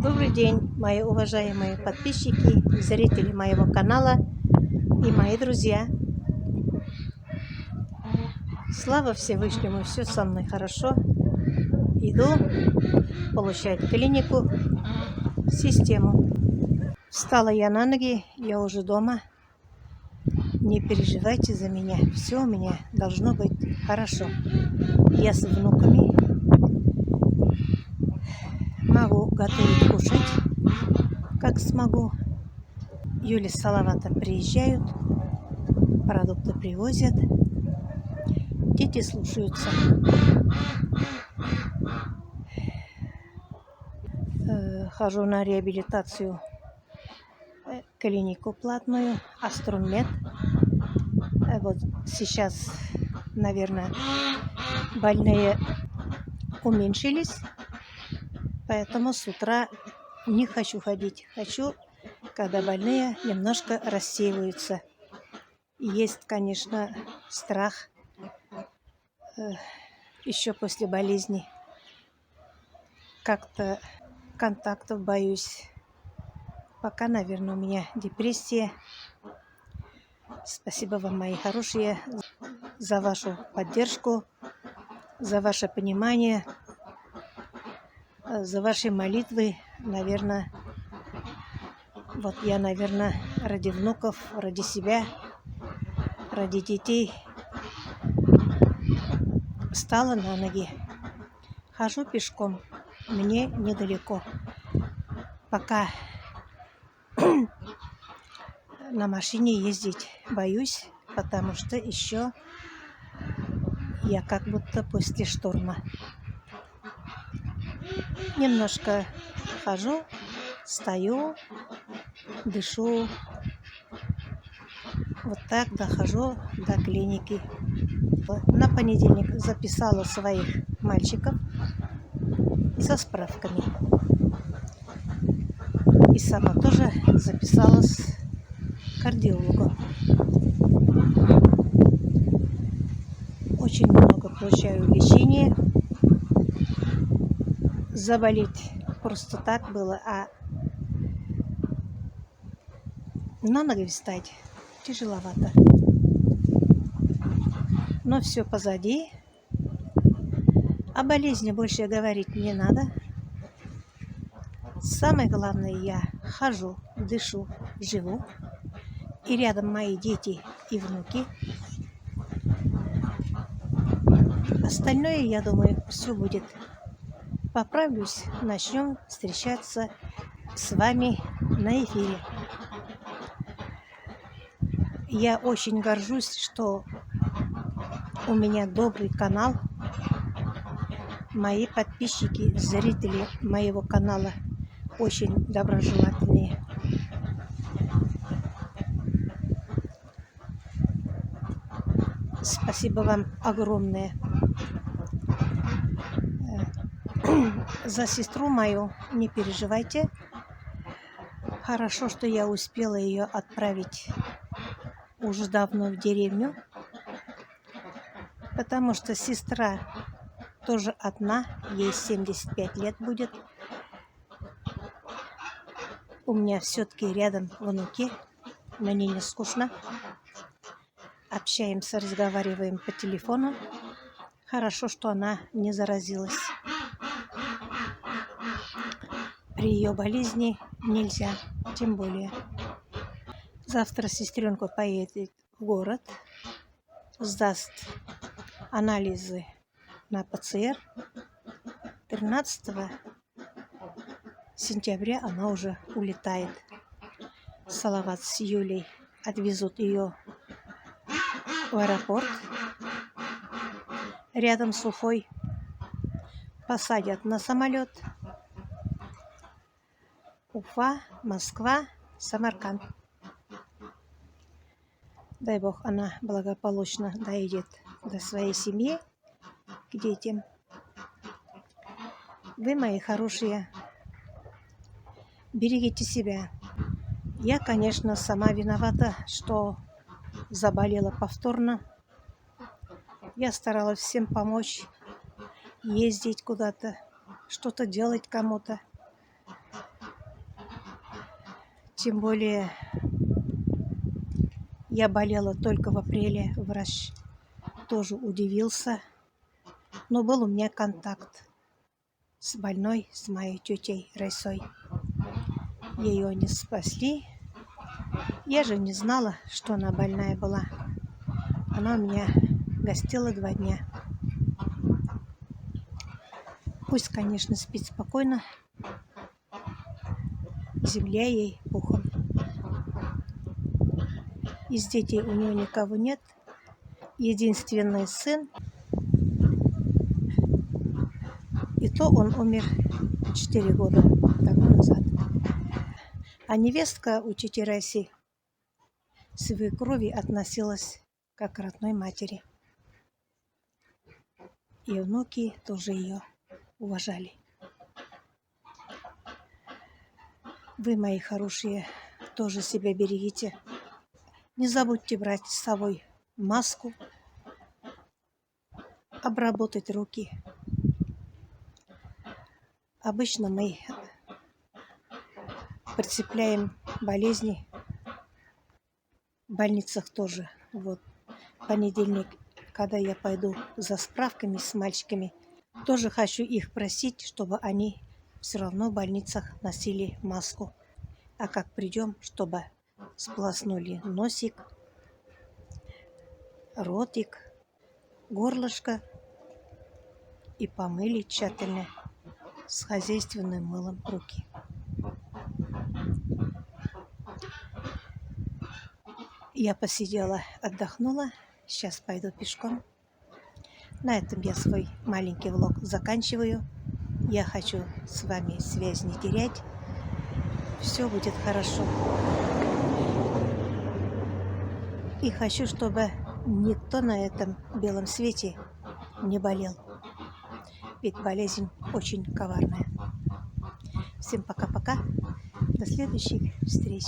Добрый день, мои уважаемые подписчики, зрители моего канала и мои друзья. Слава Всевышнему, все со мной хорошо. Иду получать клинику, систему. Встала я на ноги, я уже дома. Не переживайте за меня, все у меня должно быть хорошо. Я с внуками могу готовить, кушать, как смогу. Юля с Салаватом приезжают, продукты привозят, дети слушаются. Хожу на реабилитацию, клинику платную, Аструмед. Вот сейчас, наверное, больные уменьшились, поэтому с утра не хочу ходить. Хочу, когда больные немножко рассеиваются. Есть, конечно, страх еще после болезни. Как-то контактов боюсь. Пока, наверное, у меня депрессия. Спасибо вам, мои хорошие, за вашу поддержку, за ваше понимание, за ваши молитвы. Наверное, вот я, наверное, ради внуков, ради себя, ради детей встала на ноги. Хожу пешком, мне недалеко. Пока на машине ездить боюсь, потому что еще я как будто после шторма. Немножко хожу, стою, дышу. Вот так дохожу до клиники. На понедельник записала своих мальчиков со справками. И сама тоже записалась к кардиологу. Очень много получаю лечения. Заболеть просто так было, а на ноги встать тяжеловато. Но все позади. О болезни больше говорить не надо. Самое главное, я хожу, дышу, живу. И рядом мои дети и внуки. Остальное, я думаю, все будет. Поправлюсь, начнем встречаться с вами на эфире. Я очень горжусь, что у меня добрый канал. Мои подписчики, зрители моего канала очень доброжелательные. Спасибо вам огромное. За сестру мою не переживайте. Хорошо, что я успела ее отправить уже давно в деревню, потому что сестра тоже одна, ей 75 лет будет. У меня все-таки рядом внуки, мне не скучно. Общаемся, разговариваем по телефону. Хорошо, что она не заразилась. При ее болезни нельзя, тем более. Завтра сестренка поедет в город, сдаст анализы на ПЦР. 13 сентября она уже улетает. Салават с Юлей отвезут ее в аэропорт рядом с Уфой, посадят на самолет. Уфа, Москва, Самарканд. Дай Бог, она благополучно доедет до своей семьи, к детям. Вы, мои хорошие, берегите себя. Я, конечно, сама виновата, что заболела повторно. Я старалась всем помочь, ездить куда-то, что-то делать кому-то. Тем более я болела только в апреле. Врач тоже удивился. Но был у меня контакт с больной, с моей тетей Райсой. Ее не спасли. Я же не знала, что она больная была. Она у меня гостила 2 дня. Пусть, конечно, спит спокойно. Земля ей пухом. Из детей у нее никого нет. Единственный сын. И то он умер 4 года тому назад. А невестка у тети Раисы свекрови относилась как к родной матери. И внуки тоже ее уважали. Вы, мои хорошие, тоже себя берегите. Не забудьте брать с собой маску, обработать руки. Обычно мы прицепляем болезни в больницах тоже. Вот в понедельник, когда я пойду за справками с мальчиками, тоже хочу их просить, чтобы они все равно в больницах носили маску. А как придем, чтобы сполоснули носик, ротик, горлышко и помыли тщательно с хозяйственным мылом руки. Я посидела, отдохнула. Сейчас пойду пешком. На этом я свой маленький влог заканчиваю. Я хочу с вами связь не терять. Все будет хорошо. И хочу, чтобы никто на этом белом свете не болел. Ведь болезнь очень коварная. Всем пока-пока. До следующих встреч.